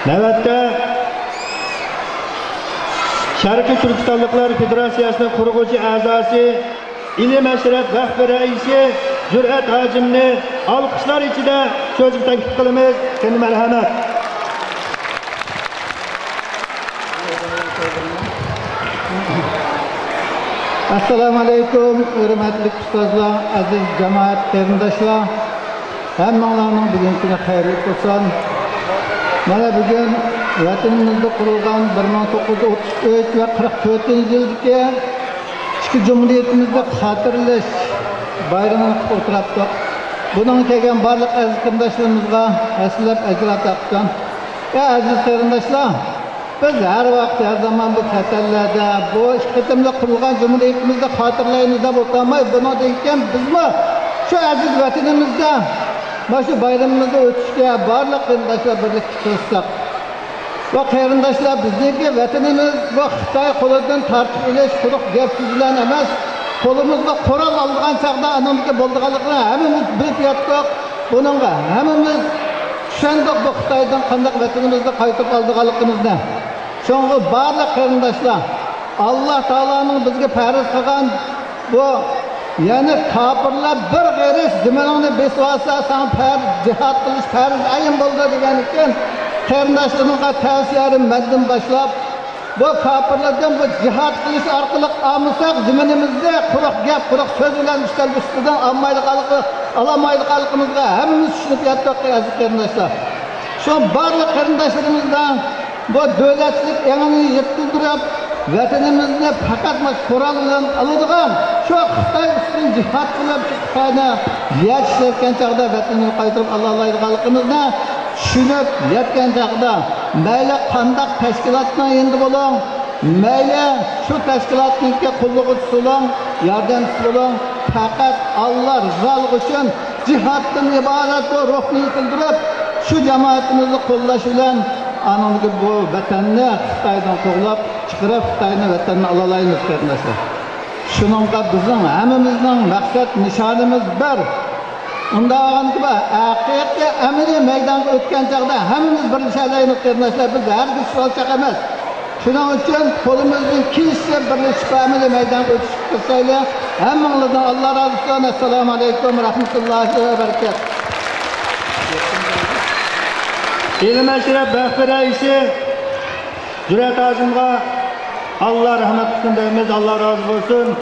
Navbatda Sharqiy Turkistonliklar Federatsiyasining qurg'uvchi a'zosi, ilm ashraf rahbar raisi Jur'at Hojimni olqishlar ichida so'zga taklif qilamiz. Qani marhamat. Assalomu alaykum, hurmatli ustozlar, aziz jamoat qarindoshlar. Hammanglarning bugungi kuni xayrli bo'lsin. Mana bugun vatanimizda qurilgan 1933 va 44-yildagi ichki jumhuriyatimizda xotirlash bayramini o'tiribdik. Bunun kelgan barliq aziz qarindoshlarimizga aslab ajrat taqdim. Aziz qarindoshlar, biz her vaqt, her zaman bu katallarda, bu işkitimle kurulgan cumhuriyetimizde hatırlayınız da botamay, buna deyken biz mi şu aziz vatanimizde, şu bayramımızda ötüşke, barlık kırındaşlar birlikte kılsak. Bu kırındaşlar bizdeki vatanimiz, bu Xitay kolundan tartip ileş, kuruk gepsizlen emez, kolumuzda koral aldıgan çağda anamızda bolduğalıklarına hemimiz bilip yattık, bununla hemimiz düşendik bu Xitay'dan kandak vatanimizde kaytıp aldıgalıkımızda. Şoňgy barlyk qarindaşlar, Allah Taalanyň bizge farz kılgan bu yani kafirler bir geriş dimenini beswasa san farz cihat kılış farz ayın boldy degen eken qarindaşlaryňa täsirim menden başlap bu kafirlerden bu cihat kılış arkaly amysak dimenimizde quruq gap, quruq söz bilen üstel üstüden alamaylykalykymyzga hemmimiz düşünüp ýatdyk aziz qarindaşlar. Şu barlyk qarindaşlarymyzdan bu devletlik yanını yettirip vatanimizde fakat Kur'an bilen alıdığan şu Xitay üstün cihat kılıp çıkana yetiştirken çağda vatanını qaytırıp Allah'laydıqalıqımızda düşünüp yetken çağda meyle kandak teşkilatına endi bolun, meyle şu teşkilatınki kulluğu tusulun, yardımcısı olun, fakat Allah rızalık için cihattan ibaret o ruhunu yıkıldırıp şu cemaatimizi kollaşılan anamızı bu vatanını Xitaydan qoğlap, çıkırıp Xitayını vatanını alalayınız kardeşler. Şununla bizim hemimizden maksat nişanımız bir. Onda ağan gibi haqiqi emri meydanda ötken çağda hemimiz bir nişanlayınız kardeşler. Biz her gün olacak emez. Şunun için kolumuzun kilise birleşip emri meydanda ötüşüp kısayla. Hemimizden Allah razı olsun. Esselamu Aleyküm ve Rahmetullahi ve Berekatuhu. İlim ashraf rahbar raisi Jur'at Hojimga Allah rahmat qilsin deymiz. Allah razı olsun.